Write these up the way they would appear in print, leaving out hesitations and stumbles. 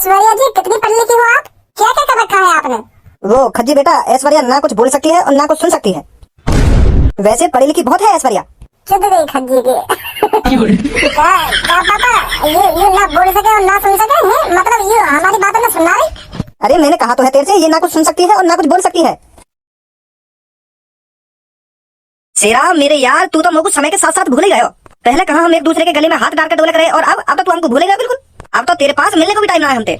ऐश्वर्या जी कितनी पढ़ी लिखी हो आप? क्या क्या कर रखा है आपने? वो खज्जी बेटा, ऐश्वर्या ना कुछ बोल सकती है और ना कुछ सुन सकती है। वैसे पढ़ी लिखी बहुत है ऐश्वर्या। चुद गई खज्जी के। क्या पापा, ये ना बोल सके और ना सुन सके है? मतलब ये हमारी बातों में सुनना रही? अरे मैंने कहा तो है तेरे से, ये ना कुछ सुन सकती है और ना कुछ बोल सकती है। शेरा मेरे यार, तू तो मुझको समय के साथ साथ भूल ही गए हो। पहले कहा हम एक दूसरे के गले में हाथ डालकर डोला करे, और अब तो तू हमको भूल गया बिल्कुल। अब तो तेरे पास मिलने को भी टाइम ना है हमसे।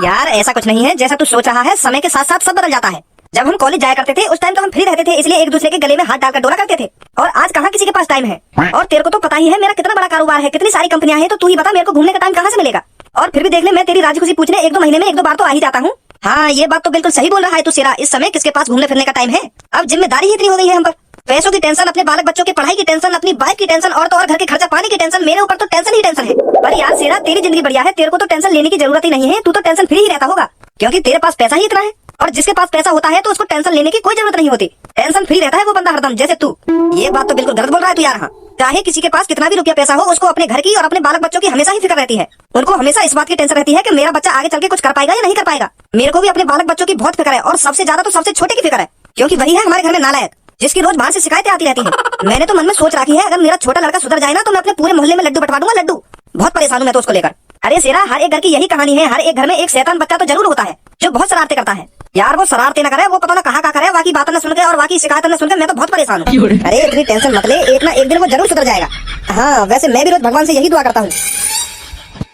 यार ऐसा कुछ नहीं है जैसा तू सोच रहा है, समय के साथ साथ सब बदल जाता है। जब हम कॉलेज जाया करते थे उस टाइम तो हम फ्री रहते थे, इसलिए एक दूसरे के गले में हाथ डालकर डोला करते थे। और आज कहाँ किसी के पास टाइम है। और तेरे को तो पता ही है मेरा कितना बड़ा कारोबार है, कितनी सारी कंपनियां हैं, तो तू ही बता मेरे को घूमने का टाइम कहाँ से मिलेगा। और फिर भी देख ले, मैं तेरी राजी खुशी पूछने एक दो महीने में एक दो बार तो आ ही जाता हूँ। हाँ ये बात तो बिल्कुल सही बोल रहा है तू शेरा, इस समय किसके पास घूमने फिरने का टाइम है। अब जिम्मेदारी ही इतनी हो गई है हम पर। पैसों की टेंशन, अपने बालक बच्चों की पढ़ाई की टेंशन, अपनी बाइक की टेंशन, और तो और घर के खर्चा पानी की टेंशन। मेरे ऊपर तो टेंशन ही टेंशन है। पर यार शेरा, तेरी जिंदगी बढ़िया है, तेरे को तो टेंशन लेने की जरूरत ही नहीं है। तू तो टेंशन फ्री ही रहता होगा, क्योंकि तेरे पास पैसा ही इतना है। और जिसके पास पैसा होता है तो उसको टेंशन लेने की कोई जरूरत नहीं होती। टेंशन फ्री रहता है वो बंदा हरदम, जैसे तू। ये बात तो बिल्कुल गलत बोल रहा है तू यार। हाँ, चाहे किसी के पास कितना भी रुपया पैसा हो, उसको अपने घर की और अपने बालक बच्चों की हमेशा ही फिक्र रहती है। उनको हमेशा इस बात की टेंशन रहती है कि मेरा बच्चा आगे चल के कुछ कर पाएगा या नहीं कर पाएगा। मेरे को भी अपने बालक बच्चों की बहुत फिक्र है, और सबसे ज्यादा तो सबसे छोटे की फिक्र है, क्योंकि वही है हमारे घर में नालायक, जिसकी रोज बाहर से शिकायतें आती रहती हैं। मैंने तो मन में सोच रखी है, अगर मेरा छोटा लड़का सुधर जाए ना तो मैं अपने पूरे मोहल्ले में लड्डू बंटवा दूंगा। लड्डू बहुत परेशान हूं मैं तो उसको लेकर। अरे शेरा, हर एक घर की यही कहानी है, हर एक घर में एक शैतान बच्चा तो जरूर होता है जो बहुत शरारतें करता है। यार वो शरारतें न करे, वो पता ना कहाँ करे, बाकी बातें न सुन के और बाकी शिकायतें न सुनकर मैं तो बहुत परेशान हूँ। अरे इतनी टेंशन मत ले, एक ना एक दिन वो जरूर सुधर जाएगा। हाँ वैसे मैं भी रोज भगवान से यही दुआ करता हूँ।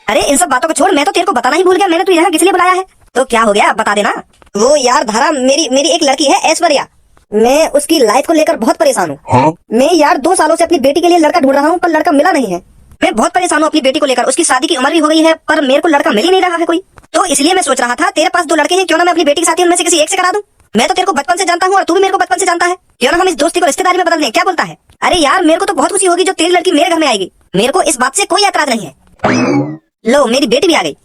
अरे इन सब बातों को छोड़, मैं तो तेरे को बताना ही भूल गया, मैंने तो यहाँ किस लिए बुलाया है। तो क्या हो गया बता देना। वो यार धारा, मेरी एक लड़की है ऐश्वर्या, मैं उसकी लाइफ को लेकर बहुत परेशान हूँ। हाँ? मैं यार 2 सालों से अपनी बेटी के लिए लड़का ढूंढ रहा हूँ, पर लड़का मिला नहीं है। मैं बहुत परेशान हूँ अपनी बेटी को लेकर, उसकी शादी की उम्र भी हो गई है, पर मेरे को लड़का मिल ही नहीं रहा है कोई। तो इसलिए मैं सोच रहा था, तेरे पास 2 लड़के हैं, क्यों ना मैं अपनी बेटी के साथ उनमें से किसी एक से करा दूं। मैं तो तेरे को बचपन से जानता हूँ और तू भी मेरे को बचपन से जानता है, क्यों ना हम इस दोस्ती को रिश्तेदारी में बदल दें, क्या बोलता है। अरे यार मेरे को तो बहुत खुशी होगी जो तेरी लड़की मेरे घर में आएगी, मेरे को इस बात से कोई एतराज नहीं है। लो मेरी बेटी भी आ गई,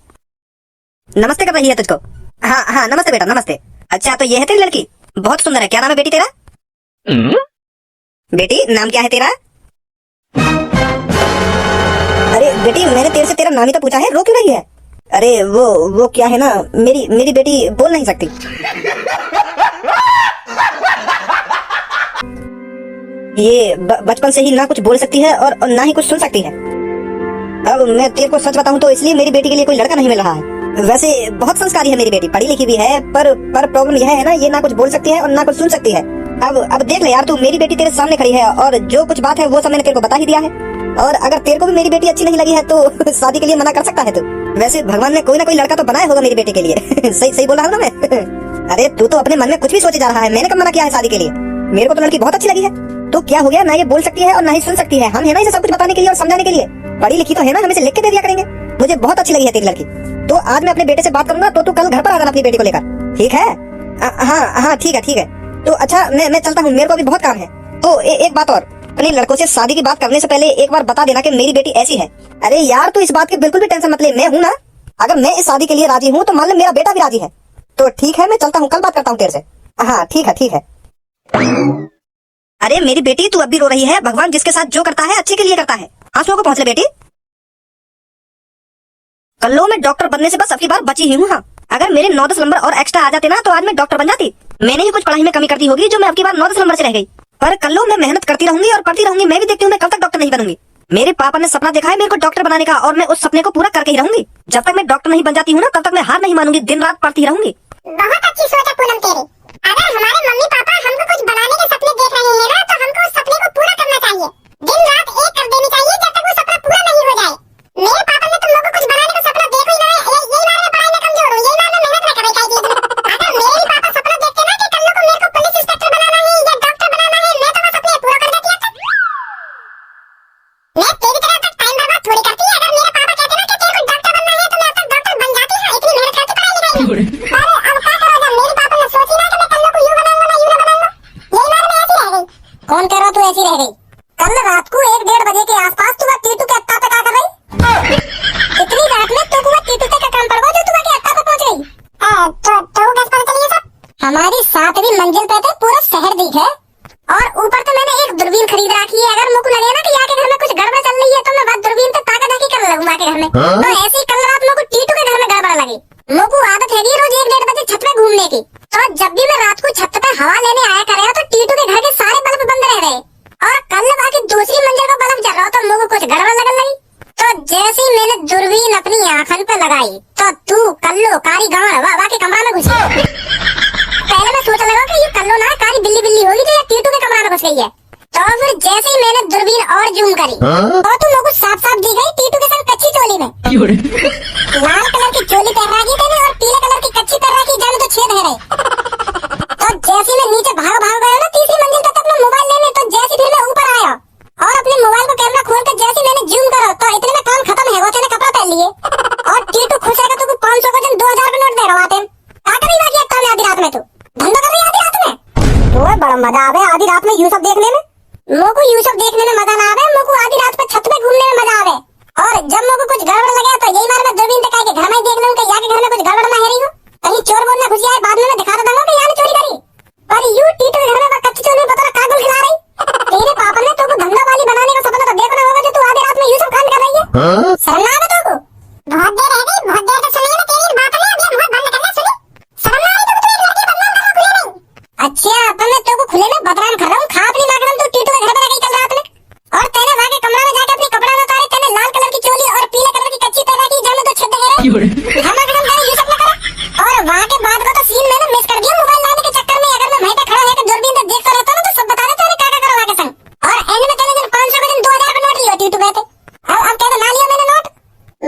नमस्ते कर रही है तुझको। हाँ नमस्ते बेटा नमस्ते। अच्छा तो ये है तेरी लड़की, बहुत सुंदर है। क्या नाम है बेटी तेरा? बेटी नाम क्या है तेरा? अरे बेटी, मैंने तेरे से तेरा नाम ही तो पूछा है, रो क्यों रही है? अरे वो क्या है ना, मेरी बेटी बोल नहीं सकती। ये बचपन से ही ना कुछ बोल सकती है और ना ही कुछ सुन सकती है। अब मैं तेरे को सच बताऊं तो इसलिए मेरी बेटी के लिए कोई लड़का नहीं मिल रहा है। वैसे बहुत संस्कारी है मेरी बेटी, पढ़ी लिखी भी है, पर प्रॉब्लम यह है ना, ये ना कुछ बोल सकती है और ना कुछ सुन सकती है। अब देख ले यार, तू मेरी बेटी तेरे सामने खड़ी है और जो कुछ बात है वो सब मैंने तेरे को बता ही दिया है। और अगर तेरे को भी मेरी बेटी अच्छी नहीं लगी है तो शादी के लिए मना कर सकता है तू। वैसे भगवान ने कोई ना कोई लड़का तो बनाया होगा मेरी बेटी के लिए। सही बोल रहा हूँ ना मैं? अरे तू तो अपने मन में कुछ भी सोचे जा रहा है, मैंने कब मना किया है शादी के लिए। मेरे को तो लड़की बहुत अच्छी लगी है। तो क्या हो गया, ना ये बोल सकती है और ना ही सुन सकती है, हम है ना इसे सब कुछ बताने के लिए और समझाने के लिए। पढ़ी लिखी तो है ना, हम इसे लिख के दे दिया करेंगे। मुझे बहुत अच्छी लगी है तेरी लड़की, तो आज मैं अपने बेटे से बात करूंगा, तो तू कल घर पर आ जाना अपनी बेटी को लेकर, ठीक है? हाँ ठीक है। तो अच्छा मैं चलता हूँ, मेरे को अभी बहुत काम है। तो एक बात और, अपने लड़कों से शादी की बात करने से पहले एक बार बता देना कि मेरी बेटी ऐसी है। अरे यार तू इस बात की बिल्कुल भी टेंशन मत ले, मैं हूँ ना। अगर मैं इस शादी के लिए राजी हूँ तो मान ले मेरा बेटा भी राजी है। तो ठीक है, मैं चलता हूँ, कल बात करता हूँ तेरे से। हाँ ठीक है। अरे मेरी बेटी, तू अब भी रो रही है। भगवान जिसके साथ जो करता है अच्छे के लिए करता है। आंसुओं को पहुंच ले बेटी। कल्लो मैं डॉक्टर बनने से बस अपनी बार बची ही हूँ। हाँ, अगर मेरे 9-10 नंबर और एक्स्ट्रा आ जाते ना तो आज मैं डॉक्टर बन जाती। मैंने ही कुछ पढ़ाई में कमी कर दी होगी जो मैं अपनी बार 9-10 नंबर से रह गई। पर कल्लो मैं मेहनत करती रहूंगी और पढ़ती रहूंगी। मैं भी देखती हूँ मैं कब तक डॉक्टर नहीं बनूंगी। मेरे पापा ने सपना देखा है मेरे को डॉक्टर बनाने का, और मैं उस सपने को पूरा करके ही रहूंगी। जब तक मैं डॉक्टर नहीं बन जाती हूँ ना, तब तक मैं हार नहीं मानूंगी, दिन रात पढ़ती रहूंगी। बहुत अच्छी सोच है पूनम तेरी। अगर हमारे मम्मी पापा हमको कुछ बनाने के सपने देख रहे हैं ना, तो हमको उस सपने को पूरा करना चाहिए। दिन रात एक कर देनी चाहिए जब तक वो सपना पूरा नहीं हो जाए। मेरे पापा ने तुम लोगों को कुछ बनाने का सपना देखो ही ना, यही मार में पढ़ाई में कमजोर हूँ, यही मार में मेहनत न करनी चाहिए। अगर मेरे ही पापा सपना देखते ना कि कल को मेरे को पुलिस इंस्पेक्टर बनाना है या डॉक्टर बनाना है, मैं तो वो सपने पूरा कर देती। मैं तेरी तरह तक टाइम बर्बाद थोड़ी करती। अगर मेरे पापा कहते ना कि तेरे को डॉक्टर बनना है तो मैं अब तक डॉक्टर बन जाती। हाँ, इतनी मेहनत करती पढ़ाई लिखाई में। अब क्या करो, जब मेरे पापा ने सोची ना कि मैं कल को यूं बनाऊंगा ना यूं बनाऊंगा, यही मार में ऐसी रह गई। कौन कह रहा तू ऐसी रह गई? कल रात को 1-1:30 बजे के आसपास तू टीटू के अत्ता पे क्या कर रही? इतनी रात में तू को टीटू का काम पड़ गया जो तू के अत्ता पे पहुंच गई। तो कैसे पता चली ये सब? हमारी 7वीं मंजिल पे तो पूरा शहर दिखे, और ऊपर तो मैंने एक दूरबीन खरीद रखी है। अगर मुझको लगे ना कि यहाँ के घर में कुछ गड़बड़ चल रही है तो मैं बस दूरबीन पे ताका झाकी करने लगूंगा के घर में। तो ऐसी कल रात मुझको टीटू के घर में गड़बड़ लगी। मोको आदत है रोज 1-1:30 बजे छत पे घूमने की। तो जब भी मैं रात को छत पे हवा लेने आया करेगा तो टीटू के घर के सारे बल्ब बंद रह रहे और कल बाकी दूसरी मंजिल का बल्ब जल रहा तो मोको कुछ गड़बड़ लगने लगी। तो जैसे ही मैंने दूरबीन अपनी आंखन पे लगाई तो तू कल्लो कारी गांड वाह के कमरा में घुसी। पहले मैं सोचा लगा कि ये कल्लो ना कारी बिल्ली बिल्ली होगी जो टीटू के कमरा में घुस गई है। तो फिर जैसे ही मैंने दूरबीन और जूम करी तो तू लोगों साफ साफ दिख गई टीटू के संग कच्ची चोली में। लाल कलर की चोली पहन रखी थी और पीले कलर की कच्ची पहन रखी जाने तो छेद है रहे। तो जैसे मैं नीचे भाग गया ना तीसरी मंजिल तक अपना मोबाइल लेने तो जैसे फिर मैं ऊपर आया और अपने मोबाइल को कैमरा खोल कर जैसे मैंने जूम करा तो इतने में काम खत्म है वो तेने कपड़ा पहन लिए और टीटू खुश है कि तू 500 का दिन 2000 का नोट दे रहा है। का करी बाकी एक काम आधी रात में तू धंधा कर रही आधी रात में। ओए बड़ा मजा आवे आधी रात में यूसुफ देखने में। मोको यूसुफ देखने में मजा ना आवे मोको आधी रात पे छत पे घूमने में मजा आवे। और जब मोको कुछ गड़बड़ लगे तो यही मार मैं दूरबीन दिखा के घर में देख लूं कि यहाँ के घर में कुछ गड़बड़ ना है रही हो कहीं चोर बोलना घुस जाए बाद में मैं दिखा दूंगा कि यहाँ ने चोरी करी। पर यू टीटू के घर में कच्ची चोरी पता ना कागुल खिला रही। तेरे पापा ने तुमको धंधा वाली बनाने का सपना तो देखना होगा जो तू आधी रात में यूसुफ खान कर रही है। शर्म ना आवे तुमको? बहुत देर रह गई बहुत देर तक सुनी ना तेरी बात ने अभी बहुत बंद करना सुनी। शर्म ना आई तुमको तो एक लड़की बदनाम करना खुले नहीं। अच्छा अब मैं तुमको खुले में बदनाम कर रहा हूँ खा अपनी नाक तू टीटू के घर में रह गई कल रात में और तेरे वहाँ के कमरा में जाके अपनी कपड़ा न उतारे तेने लाल कलर की चोली और पीले कलर की कच्ची पहन रखी जाने तो छत है हम एकदम करे यूसुफ ने करा। और वहाँ के बाद का तो सीन मैंने मिस कर दिया मोबाइल लाने के चक्कर में। अगर मैं वहीं पे खड़ा है कि दूरबीन से देखता रहता ना तो सब बता देते क्या करा वहाँ के संग। और एंड में तेरे दिन 500 के दिन 2000 का नोट लिया टीटू में थे। अब कहते ना लिया मैंने नोट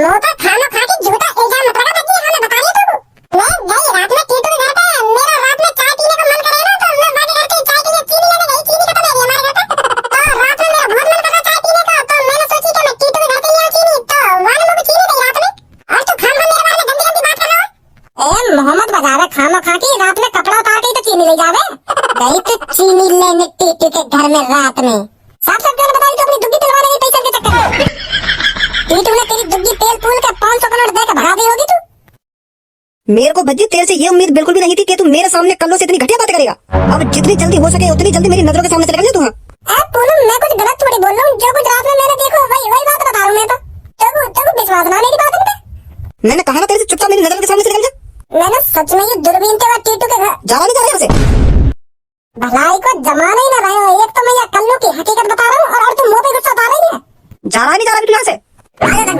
मोटा खाना खा के झूठा इल्जाम मत लगा ताकि हमें बता रही तू। मैं गई रात में टीटू के घर पे मेरा रात में चाय पीने का मन करे ना तो मैं बाकी घर पे चाय के लिए चीनी लेने गई चीनी खत्म हो गई हमारे घर पे। तो रात में मेरा बहुत मन कर रहा चाय पीने का तो मैंने सोची कि मैं टीटू के घर पे ले आऊं चीनी तो वाले मुझे चीनी दी रात में और तू खाम मेरे बारे में गंदी गंदी बात कर रहा है। ए मोहम्मद बजावे खामा खा के रात में कपड़ा उतार के तो चीनी ले जावे गई तो चीनी लेने टीटू के घर में रात में साफ साफ बता दी तो अपनी दुग्गी पिलवाने के पैसे के चक्कर में टीटू ने तेरी दुग्गी तेल पूल के 500 का नोट देकर भगा दी होगी तू। मेरे को भज्जी तेरे से ये उम्मीद बिल्कुल भी नहीं थी कि तू मेरे सामने कल्लो से इतनी घटिया बातें करेगा। अब जितनी जल्दी हो सके उतनी जल्दी मेरी नजरों के सामने से निकल जा तू। हाँ पूनम मैं कुछ गलत थोड़ी बोल रहा हूँ जो कुछ रात में मैंने देखो वही बात बता रहा हूँ मैं तो तब विश्वास ना मेरी बात पे। मैंने कहा ना तेरे से चुपचाप मेरी नजरों के सामने से निकल जा। मैंने सच में ये दूरबीन के बाद टीटू के घर जावा नहीं जा रहा यहाँ से भलाई को जमाना ही ना रहे हो। एक तो मैं ये कल्लू की हकीकत बता रहा हूँ और तू मुंह पे गुस्सा उतार रही है। जा रहा नहीं जा रहा तू यहाँ से आजा तक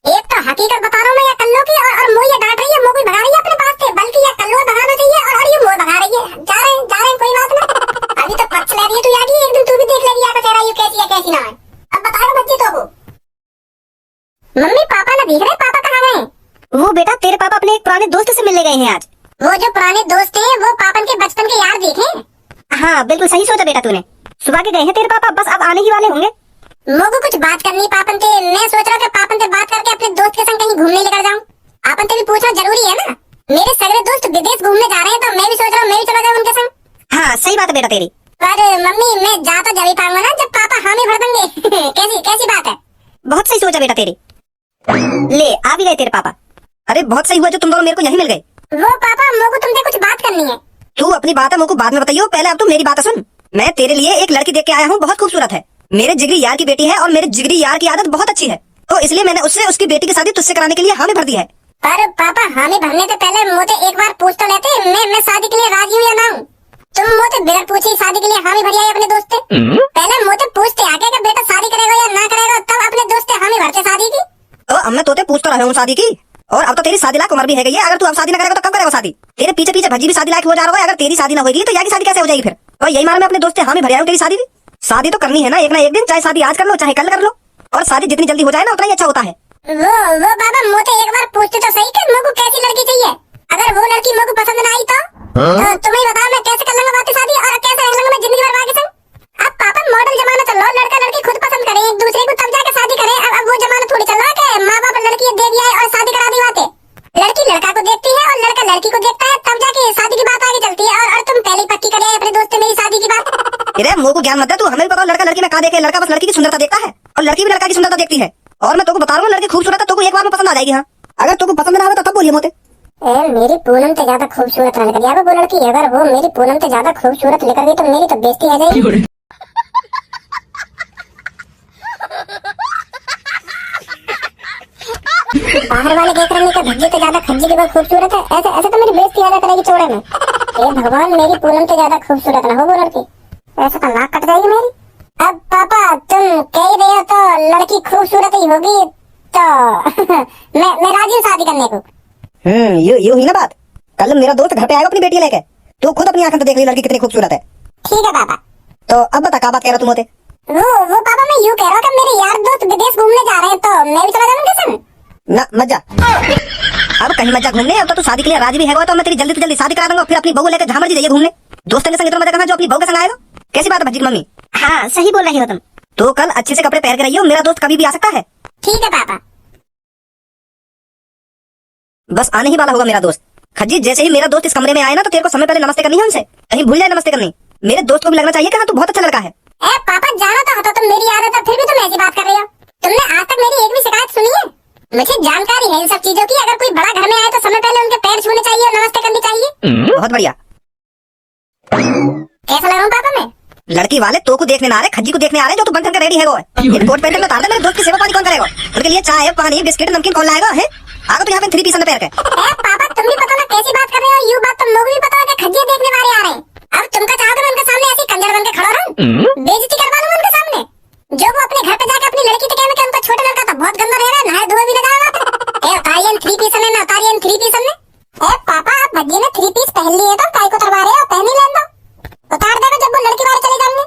एक तो हकीकत बता रहा हूँ मैं ये कल्लू की और मुंह ये डांट रही है मुंह भी भगा रही है अपने पास से बल्कि ये कल्लू भगाना चाहिए और ये मुंह भगा रही है। जा रहे हैं कोई बात ना अभी तो पक्ष ले रही है तू याद एक दिन तू भी देख लेगी तेरा यू कैसी है कैसी ना है। अब बताओ बच्ची तो मम्मी पापा ना दिख रहे पापा कहाँ गए? वो बेटा तेरे पापा अपने एक पुराने दोस्त से मिलने गए हैं आज। वो जो पुराने दोस्त हैं वो पापन के बचपन के यार देखे। हाँ बिल्कुल सही सोचा बेटा तूने सुबह के गए हैं तेरे पापा बस अब आने ही वाले होंगे। मोको कुछ बात करनी पापन से मैं सोच रहा कि पापन से बात करके अपने दोस्त के संग कहीं घूमने लेकर जाऊं। आपन से भी पूछना जरूरी है ना मेरे सगरे दोस्त विदेश घूमने जा रहे हैं तो मैं भी सोच रहा हूँ मैं भी चला जाऊँ उनके संग। हाँ सही बात है बेटा तेरी पर मम्मी मैं जा तो जब ही पाऊंगा ना जब पापा हामी भर देंगे कैसी कैसी बात है? बहुत सही सोचा बेटा तेरी ले आ भी गए तेरे पापा। अरे बहुत सही हुआ जो तुम दोनों मेरे को यहीं मिल गए। वो पापा मोको तुमसे कुछ बात करनी है। तू अपनी बात है मुझको बाद में बताइयो पहले अब तू मेरी बात सुन। मैं तेरे लिए एक लड़की देख के आया हूँ बहुत खूबसूरत है मेरे जिगरी यार की बेटी है और मेरे जिगरी यार की आदत बहुत अच्छी है तो इसलिए मैंने उससे उसकी बेटी की शादी तुझसे कराने के लिए हामी भर दी है। पर पापा हामी भरने से पहले मुझे एक बार पूछ तो लेते मैं शादी के लिए राजी हूँ या ना हूँ। तुम मुझे बिना पूछे शादी के लिए हामी भरी आई अपने दोस्त से। पहले मुझे पूछते आके कि बेटा शादी करेगा या ना करेगा तब अपने दोस्त से हामी भरते शादी की। अब मैं तोते पूछ तो रहा हूँ शादी की और अब तो तेरी शादी लायक उम्र भी है गई है। अगर तू अब शादी ना करेगा तो कब करेगा शादी? तेरे पीछे पीछे भज्जी भी शादी लायक हो जा रहा है। अगर तेरी शादी ना होगी तो यहाँ की शादी कैसे हो जाएगी फिर? और यही मार मैं अपने दोस्त से हामी भर आया हूँ तेरी शादी भी। शादी तो करनी है ना एक दिन चाहे शादी आज कर लो चाहे कल कर लो और शादी जितनी जल्दी हो जाए ना उतना ही अच्छा होता है। वो बाबा मुझे एक बार पूछते तो सही कि मुझको कैसी लड़की चाहिए। अगर वो लड़की मुझको पसंद ना आई तो तुम्हें बताओ मैं कैसे कर लूंगा बातें शादी और कैसे रह लूंगा मैं जिंदगी भर आगे संग। अब पापा मॉडल जमाना चल रहा लड़का लड़की खुद पसंद करे एक दूसरे को तब जाके शादी करे। अब वो जमाना थोड़ी चल रहा है कि माँ बाप लड़की दे दिया है और शादी करा दी बातें। लड़की लड़का को देखती है और लड़का लड़की को देखता है तब जाके शादी की बात आगे चलती है। और तुम पहले पक्की करे अपने दोस्त से मेरी शादी की बात। अरे मुंह को ज्ञान मत दे तू हमें भी पता लड़का लड़की में कहा देखे लड़का बस लड़की की सुंदरता देखता है और लड़की भी लड़का की सुंदरता देखती है। और मैं तुमको बता रहा हूँ लड़की खूबसूरत है तो एक बार में पसंद आ जाएगी। हाँ अगर तुमको पसंद ना आवे तो तब बोलिए मोते। मेरी पूनम से ज्यादा खूबसूरत लग रही है वो लड़की। अगर वो मेरी पूनम से ज्यादा खूबसूरत लेकर गई तो मेरी तो बेइज्जती आ जाएगी। बाहर वाले देख रहे हैं कि भज्जी तो ज्यादा खज्जी की बहुत खूबसूरत है, ऐसे ऐसे तो मेरी बेइज्जती ज्यादा करेगी चौड़े में। हे भगवान, मेरी पूनम तो ज्यादा खूबसूरत ना हो वो लड़की, ऐसे तो नाक कट जाएगी मेरी। अब पापा तुम कह रहे हो तो लड़की खूबसूरत ही होगी तो मैं राजी हूँ शादी करने को। यू ही ना बात। कल मेरा दोस्त घर पे आएगा अपनी बेटी लेके, तू खुद अपनी आंखों से देख ली लड़की कितनी खूबसूरत है। ठीक है पापा। तो अब बता क्या बात कह रहा तुम होते? वो पापा मैं यूँ कह रहा हूँ कि मेरे यार दोस्त विदेश घूमने जा रहे हैं तो मैं भी चला जाऊँ उनके संग। ना मत जा, अब कहीं मत जा घूमने। अब तो तू शादी के लिए राजी भी है तो मैं तेरी जल्दी से जल्दी शादी करा दूंगा, फिर अपनी बहू लेकर जहाँ मर्जी जाइए घूमने। दोस्तों के संग इतना मजा करना जो अपनी बहू के संग आएगा। कैसी बात है भज्जी की मम्मी? हाँ सही बोल रही हो तुम। तो कल अच्छे से कपड़े पहन के रहियो, मेरा दोस्त कभी भी आ सकता है। ठीक है पापा। बस आने ही वाला होगा मेरा दोस्त। खज्जी जैसे ही मेरा दोस्त इस कमरे में आए ना तो तेरे को समय पहले नमस्ते करनी है उनसे, कहीं भूल जाए नमस्ते करनी। मेरे दोस्त को भी लगना चाहिए कि हाँ तू बहुत अच्छा लड़का है। ए पापा जानो तो हटो, तुम मेरी आदत है फिर भी तुम ऐसी बात कर रहे हो। तुमने आज तक मेरी एक भी शिकायत सुनी है? मुझे जानकारी है इन सब चीजों की। अगर कोई बड़ा घर में आए तो समय पहले उनके पैर छूने चाहिए और नमस्ते करनी चाहिए। बहुत बढ़िया। कैसा लग रहा हूँ पापा मैं? लड़की वाले तो को देखने ना आ रहे, खज्जी को देखने आ रहे जो तू बन के रेडी है वो है। कोट पैंट में उतार दे, मेरे दोस्त की सेवा पानी कौन करेगा? उनके लिए चाय पानी बिस्किट नमकीन कौन लाएगा? है आगे तो यहाँ पे 3 पीस अंदर पैर के। पापा तुम भी पता ना कैसी बात कर रहे हो। यू बात तुम लोग भी पता है कि खज्जी देखने वाले आ रहे हैं। अब तुमका चाहोगे मैं उनके सामने ऐसी कंजर बन के खड़ा रहूं? बेइज्जती करवा लूं उनके सामने? जो वो अपने घर पे जाकर अपनी लड़की से कहने कि उनका छोटा लड़का तो बहुत गंदा रह रहा है, नहाए धोए भी ना जाएगा। उतारिए 3 पीस में, उतारिए 3 पीस में। पापा आप भज्जी ने 3 पीस पहन लिए तो काय को उतरवा रहे हो? पहन ही लें दो, उतार देगा जब वो लड़की वाले चले जाएंगे।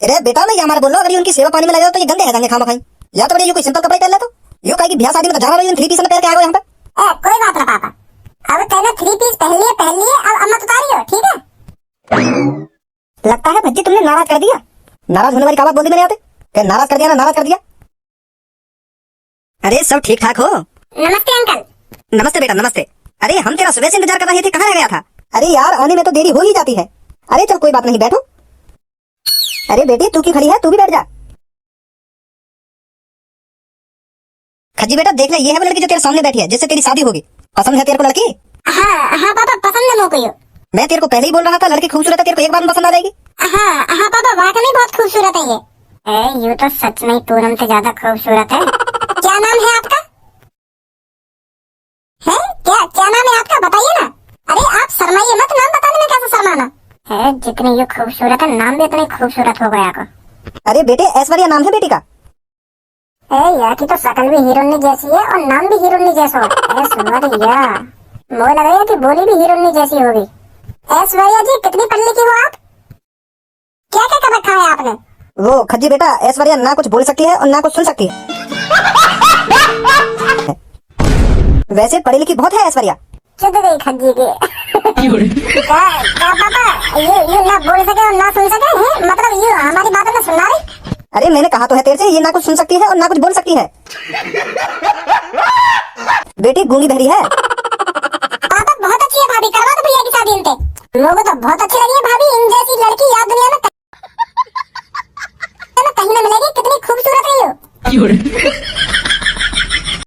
अरे बेटा मैं हमारा बोल रहा हूँ, अगर उनकी सेवा पानी में लगे तो ये गंदे है खामा खाई। या तो बढ़िया कोई सिंपल कपड़े पहन ले, तो यूं कहेगी ब्याह शादी में तो जाना रही 3 पीस में पहन के आएगा यहाँ पे। कोई बात ना पापा, अब कहना 3 पीस पहन लिए, अब मत उतारियो, ठीक है? लगता है भज्जी तुमने नाराज कर दिया। नाराज होने वाली क्या बात बोल दी मैंने? आते नाराज कर दिया ना, नाराज कर दिया। अरे सब ठीक ठाक हो? नमस्ते अंकल। नमस्ते बेटा नमस्ते। अरे हम तेरा सुबह से इंतजार कर रहे थे, कहाँ रह गया था? अरे यार आने में तो देरी हो ही जाती है। अरे चल कोई बात नहीं, बैठो। अरे बेटी तू क्यों खड़ी है, तू भी बैठ जा। खज्जी बेटा देख ले, ये है वो लड़की जो तेरे सामने बैठी है, जिससे तेरी शादी होगी। पसंद है तेरे को लड़की? हाँ पापा पसंद है मुझको। मैं तेरे को पहले ही बोल रहा था लड़की खूबसूरत है, तेरे को एक बार में पसंद आ जाएगी। हाँ पापा वाकई बहुत खूबसूरत है ये। यूँ तो सच में पूनम से ज्यादा खूबसूरत है। क्या नाम है आपका? है क्या नाम है आपका, बताइए ना। अरे आप शर्माइए मत, नाम बताने में कैसे शर्माना है। जितनी ये खूबसूरत है नाम भी उतनी खूबसूरत हो गया को। अरे बेटे ऐश्वर्या नाम है बेटी का। यार की तो शकल भी हीरोइनी जैसी है और नाम भी हीरोइनी जैसा है। ऐश्वर्या, मुझे लग रहा है कि बोली भी हीरोइनी जैसी होगी। ऐश्वर्या जी कितनी पढ़ लिखी हो आप? क्या क्या कर रखा है आपने? वो खज्जी बेटा ऐश्वर्या ना कुछ बोल सकती है और ना कुछ सुन सकती है। वैसे पढ़ी लिखी बहुत है ऐश्वर्या। चुद गई खज्जी के। क्या पापा ये ना बोल सके और ना सुन सके है? मतलब ये हमारी बातों में सुना रही? अरे मैंने कहा तो है तेरे से, ये ना कुछ सुन सकती है और ना कुछ बोल सकती है। बेटी गूंगी बहरी है। पापा बहुत अच्छी है भाभी, करवा दो भैया की शादी इनसे। लोगों तो बहुत अच्छी लगी है भाभी, इन जैसी लड़की